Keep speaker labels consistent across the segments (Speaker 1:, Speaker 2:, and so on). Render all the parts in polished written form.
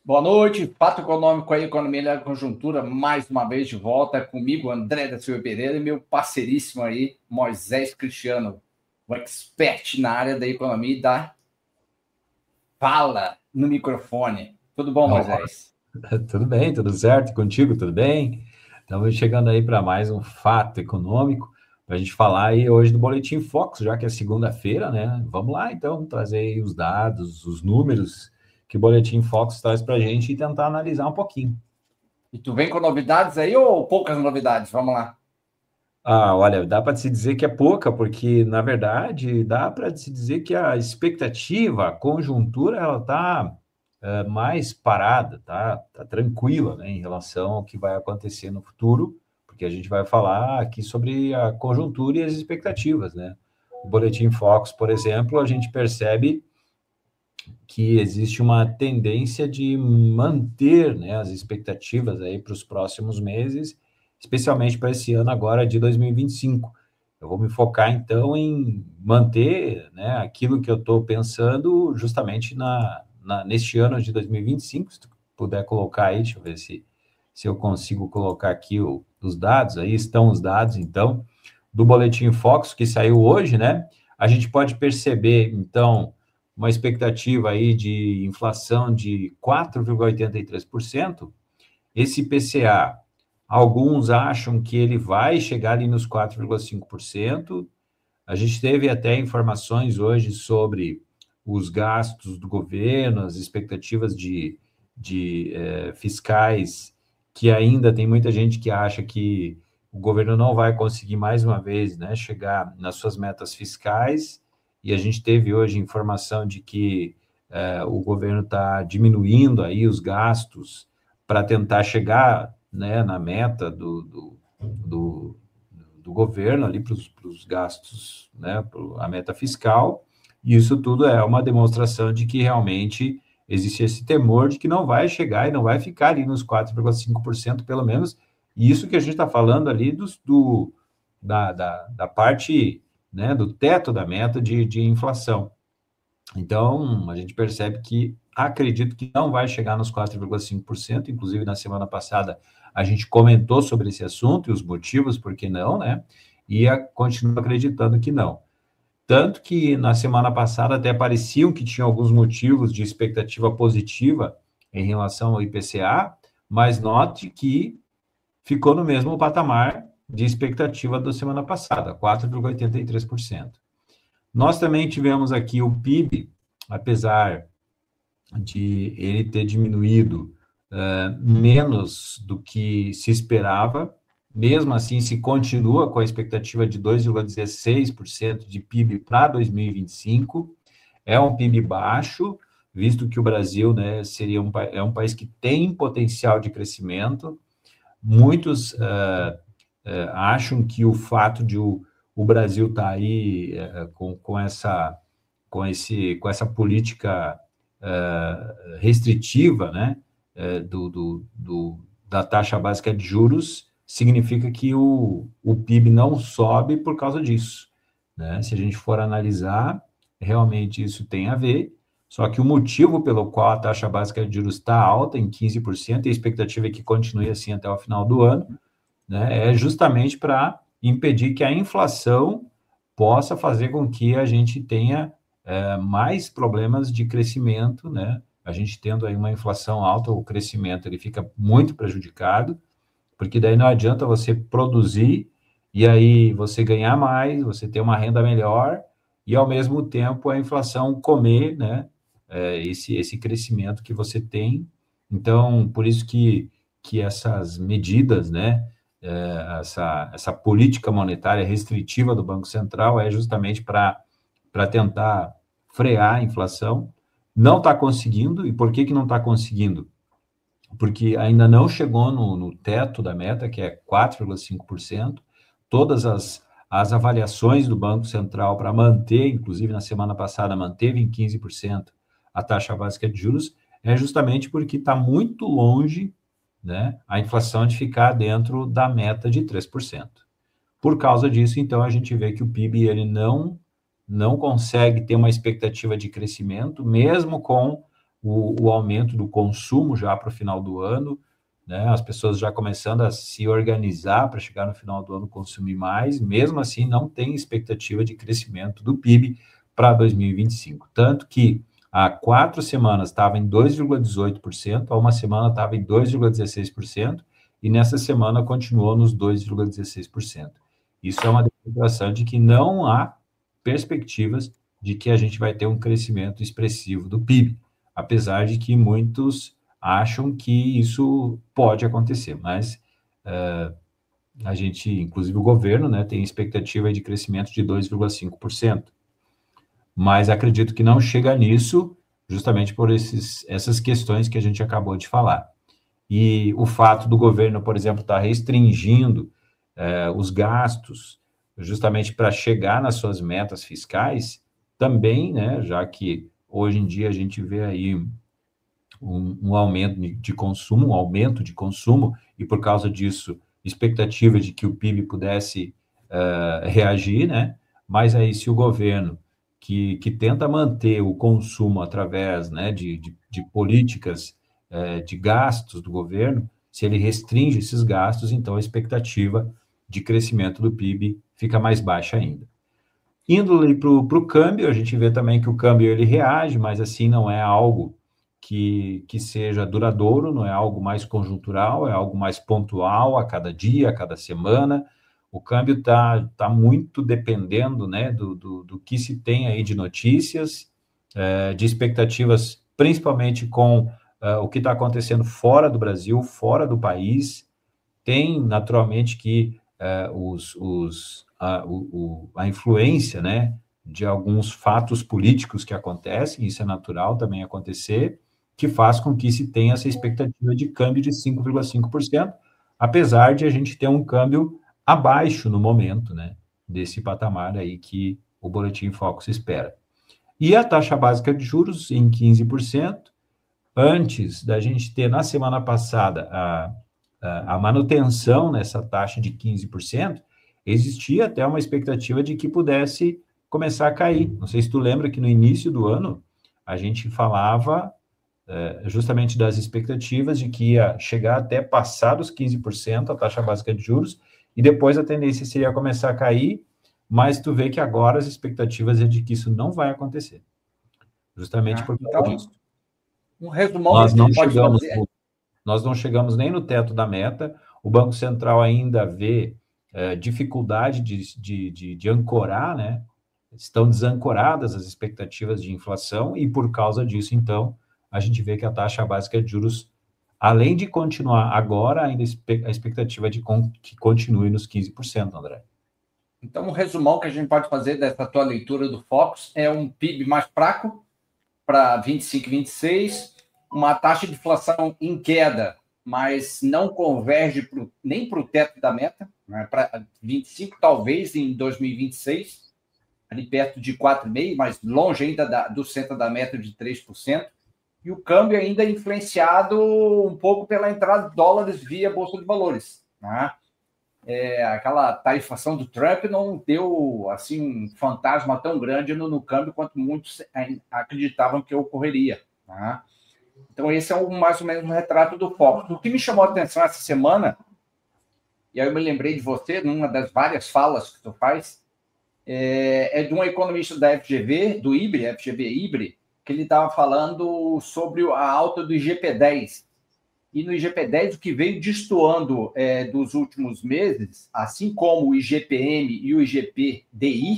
Speaker 1: Boa noite, Fato Econômico aí, Economia e Conjuntura, mais uma vez de volta comigo, André da Silva Pereira, e meu parceiríssimo aí, Moisés Cristiano, o expert na área da economia e da fala no microfone. Tudo bom, Moisés?
Speaker 2: Tudo bem, tudo certo? Contigo, tudo bem? Estamos chegando aí para mais um Fato Econômico, para a gente falar aí hoje do Boletim Focus, já que é segunda-feira, né? Vamos lá, então, trazer aí os dados, os números que o Boletim Focus traz para a gente e tentar analisar um pouquinho.
Speaker 1: E tu vem com novidades aí ou poucas novidades? Vamos lá.
Speaker 2: Olha, dá para se dizer que é pouca, porque, na verdade, dá para se dizer que a expectativa, a conjuntura, ela está mais parada, tá tranquila, né, em relação ao que vai acontecer no futuro, porque a gente vai falar aqui sobre a conjuntura e as expectativas, né? O Boletim Focus, por exemplo, a gente percebe que existe uma tendência de manter, né, as expectativas aí para os próximos meses, especialmente para esse ano agora de 2025. Eu vou me focar, então, em manter, né, aquilo que eu estou pensando justamente neste ano de 2025. Se tu puder colocar aí, deixa eu ver se eu consigo colocar aqui os dados. Aí estão os dados, então, do Boletim Focus, que saiu hoje, né? A gente pode perceber, então, uma expectativa aí de inflação de 4,83%. Esse IPCA, alguns acham que ele vai chegar ali nos 4,5%. A gente teve até informações hoje sobre os gastos do governo, as expectativas de fiscais, que ainda tem muita gente que acha que o governo não vai conseguir mais uma vez, né, chegar nas suas metas fiscais, e a gente teve hoje informação de que o governo está diminuindo aí os gastos para tentar chegar, né, na meta do governo ali para os gastos, né, a meta fiscal, e isso tudo é uma demonstração de que realmente existe esse temor de que não vai chegar e não vai ficar ali nos 4,5%, pelo menos, e isso que a gente está falando ali da parte, né, do teto da meta de inflação. Então, a gente percebe que acredito que não vai chegar nos 4,5%, inclusive na semana passada a gente comentou sobre esse assunto e os motivos por que não, né? E continuo acreditando que não. Tanto que na semana passada até pareciam que tinha alguns motivos de expectativa positiva em relação ao IPCA, mas note que ficou no mesmo patamar de expectativa da semana passada, 4,83%. Nós também tivemos aqui o PIB, apesar de ele ter diminuído menos do que se esperava, mesmo assim se continua com a expectativa de 2,16% de PIB para 2025, é um PIB baixo, visto que o Brasil, né, é um país que tem potencial de crescimento. Muitos acham que o fato de o Brasil estar aí com essa política restritiva, né, da taxa básica de juros, significa que o PIB não sobe por causa disso, né? Se a gente for analisar, realmente isso tem a ver, só que o motivo pelo qual a taxa básica de juros está alta, em 15%, e a expectativa é que continue assim até o final do ano, né, é justamente para impedir que a inflação possa fazer com que a gente tenha mais problemas de crescimento, né? A gente tendo aí uma inflação alta, o crescimento ele fica muito prejudicado, porque daí não adianta você produzir e aí você ganhar mais, você ter uma renda melhor e ao mesmo tempo a inflação comer, né? Esse crescimento que você tem. Então, por isso que essas medidas, né? Essa política monetária restritiva do Banco Central é justamente para tentar frear a inflação. Não está conseguindo. E por que não está conseguindo? Porque ainda não chegou no teto da meta, que é 4,5%. Todas as avaliações do Banco Central para manter, inclusive na semana passada, manteve em 15% a taxa básica de juros, é justamente porque está muito longe, né, a inflação de ficar dentro da meta de 3%. Por causa disso, então, a gente vê que o PIB ele não consegue ter uma expectativa de crescimento, mesmo com o aumento do consumo já para o final do ano, né? As pessoas já começando a se organizar para chegar no final do ano consumir mais, mesmo assim não tem expectativa de crescimento do PIB para 2025. Tanto que há 4 semanas estava em 2,18%, há uma semana estava em 2,16%, e nessa semana continuou nos 2,16%. Isso é uma demonstração de que não há perspectivas de que a gente vai ter um crescimento expressivo do PIB, apesar de que muitos acham que isso pode acontecer, mas a gente, inclusive o governo, né, tem expectativa de crescimento de 2,5%, mas acredito que não chega nisso, justamente por essas questões que a gente acabou de falar. E o fato do governo, por exemplo, estar restringindo os gastos, justamente para chegar nas suas metas fiscais, também, né, já que hoje em dia a gente vê aí um aumento de consumo, um aumento de consumo, e por causa disso, expectativa de que o PIB pudesse reagir, né? Mas aí, se o governo que tenta manter o consumo através, né, de políticas de gastos do governo, se ele restringe esses gastos, então a expectativa de crescimento do PIB fica mais baixa ainda. Indo ali para o câmbio, a gente vê também que o câmbio ele reage, mas assim não é algo que seja duradouro, não é algo mais conjuntural, é algo mais pontual a cada dia, a cada semana. O câmbio tá muito dependendo, né, do que se tem aí de notícias, de expectativas, principalmente com o que está acontecendo fora do Brasil, fora do país. Tem, naturalmente, que a influência, né, de alguns fatos políticos que acontecem, isso é natural também acontecer, que faz com que se tenha essa expectativa de câmbio de 5,5%, apesar de a gente ter um câmbio abaixo no momento, né, desse patamar aí que o Boletim Focus espera. E a taxa básica de juros em 15%, antes da gente ter, na semana passada, a manutenção nessa taxa de 15%, existia até uma expectativa de que pudesse começar a cair. Não sei se tu lembra que no início do ano a gente falava justamente das expectativas de que ia chegar até passar dos 15% a taxa básica de juros, e depois a tendência seria começar a cair, mas tu vê que agora as expectativas é de que isso não vai acontecer, justamente por causa disso.
Speaker 1: Um resumão que a gente pode fazer.
Speaker 2: Nós não chegamos nem no teto da meta, o Banco Central ainda vê dificuldade de ancorar, né? Estão desancoradas as expectativas de inflação, e por causa disso, então, a gente vê que a taxa básica de juros, além de continuar agora, ainda a expectativa de que continue nos 15%, André.
Speaker 1: Então, um resumão que a gente pode fazer dessa tua leitura do Focus é um PIB mais fraco para 25 e 26, uma taxa de inflação em queda, mas não converge nem para o teto da meta, né? Para 25, talvez em 2026, ali perto de 4,5%, mas longe ainda do centro da meta de 3%, e o câmbio ainda é influenciado um pouco pela entrada de dólares via Bolsa de Valores, né? Aquela tarifação do Trump não deu assim um fantasma tão grande no câmbio quanto muitos acreditavam que ocorreria, né? Então, esse é mais ou menos um retrato do Focus. O que me chamou a atenção essa semana, e aí eu me lembrei de você, numa das várias falas que tu faz, é de um economista da FGV, do IBRE, FGV IBRE, que ele estava falando sobre a alta do IGP-10. E no IGP-10, o que veio destoando dos últimos meses, assim como o IGPM e o IGP-DI,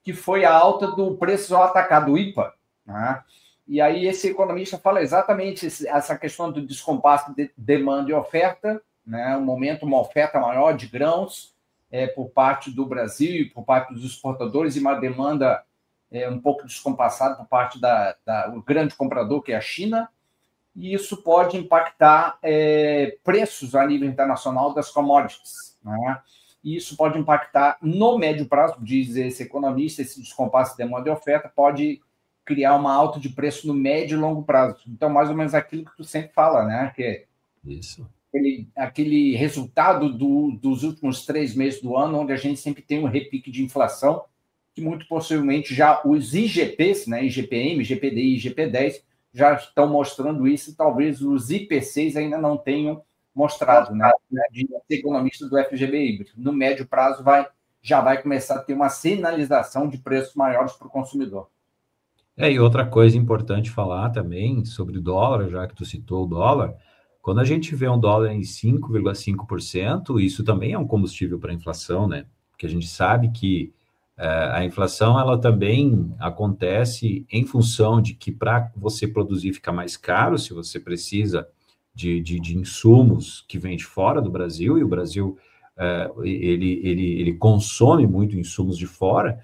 Speaker 1: que foi a alta do preço ao atacado, IPA, né? E aí esse economista fala exatamente essa questão do descompasso de demanda e oferta, né? Um momento, uma oferta maior de grãos por parte do Brasil e por parte dos exportadores, e uma demanda um pouco descompassada por parte do grande comprador, que é a China, e isso pode impactar preços a nível internacional das commodities, né? E isso pode impactar no médio prazo, diz esse economista, esse descompasso de demanda e oferta pode criar uma alta de preço no médio e longo prazo. Então, mais ou menos aquilo que tu sempre fala, né? Que
Speaker 2: isso.
Speaker 1: Aquele resultado dos últimos 3 meses do ano, onde a gente sempre tem um repique de inflação, que muito possivelmente já os IGPs, né, IGPM, IGPDI e IGP-10, já estão mostrando isso, e talvez os IPCs ainda não tenham mostrado, né? De economista do FGV Híbrido. No médio prazo, já vai começar a ter uma sinalização de preços maiores para o consumidor.
Speaker 2: E outra coisa importante falar também sobre o dólar, já que tu citou o dólar, quando a gente vê um dólar em 5,5%, isso também é um combustível para a inflação, né? Porque a gente sabe que a inflação, ela também acontece em função de que para você produzir fica mais caro, se você precisa de insumos que vêm de fora do Brasil, e o Brasil, ele consome muito insumos de fora,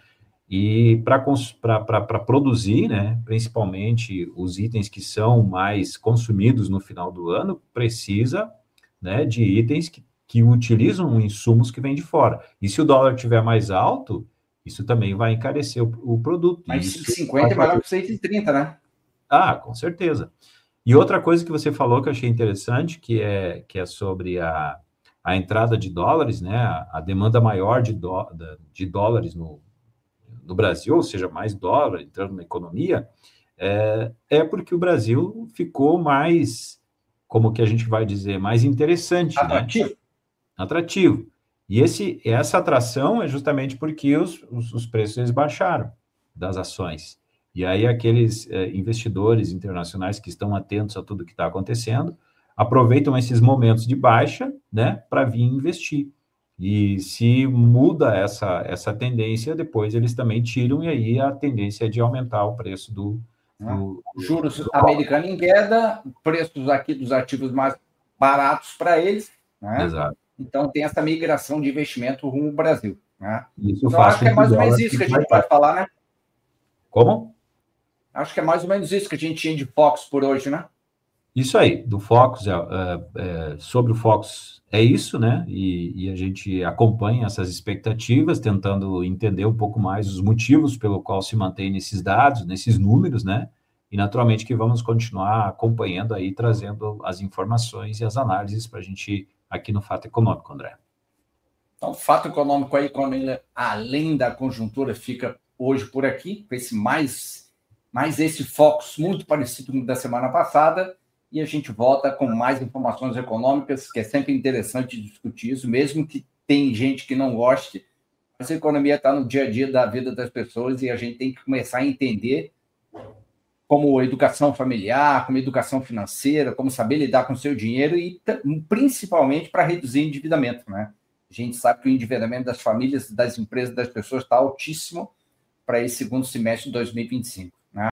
Speaker 2: e para produzir, né, principalmente os itens que são mais consumidos no final do ano, precisa, né, de itens que utilizam insumos que vêm de fora. E se o dólar estiver mais alto, isso também vai encarecer o produto.
Speaker 1: Mas
Speaker 2: isso
Speaker 1: 5,50 é melhor que 6,30, né?
Speaker 2: Com certeza. E outra coisa que você falou que eu achei interessante, que é sobre a entrada de dólares, né, a demanda maior de dólares no Brasil, ou seja, mais dólar entrando na economia, porque o Brasil ficou mais, como que a gente vai dizer, mais interessante,
Speaker 1: atrativo, né?
Speaker 2: Atrativo. E essa atração é justamente porque os preços eles baixaram das ações. E aí aqueles investidores internacionais que estão atentos a tudo que está acontecendo, aproveitam esses momentos de baixa, né, para vir investir. E se muda essa tendência, depois eles também tiram, e aí a tendência é de aumentar o preço
Speaker 1: juros americanos em queda, preços aqui dos ativos mais baratos para eles, né?
Speaker 2: Exato.
Speaker 1: Então tem essa migração de investimento rumo ao Brasil, né?
Speaker 2: Isso
Speaker 1: então
Speaker 2: faz
Speaker 1: acho que é mais ou menos isso que a gente pode falar, né?
Speaker 2: Como?
Speaker 1: Acho que é mais ou menos isso que a gente tinha de Focus por hoje, né?
Speaker 2: Isso aí, do Focus, sobre o Focus é isso, né? E a gente acompanha essas expectativas, tentando entender um pouco mais os motivos pelo qual se mantém nesses dados, nesses números, né? E naturalmente que vamos continuar acompanhando aí, trazendo as informações e as análises para a gente aqui no Fato Econômico, André.
Speaker 1: Então, Fato Econômico, a economia além da conjuntura, fica hoje por aqui, com esse mais esse Focus muito parecido com o da semana passada, e a gente volta com mais informações econômicas, que é sempre interessante discutir isso, mesmo que tem gente que não goste, mas a economia está no dia a dia da vida das pessoas e a gente tem que começar a entender como educação familiar, como educação financeira, como saber lidar com o seu dinheiro e principalmente para reduzir o endividamento, né? A gente sabe que o endividamento das famílias, das empresas, das pessoas está altíssimo para esse segundo semestre de 2025.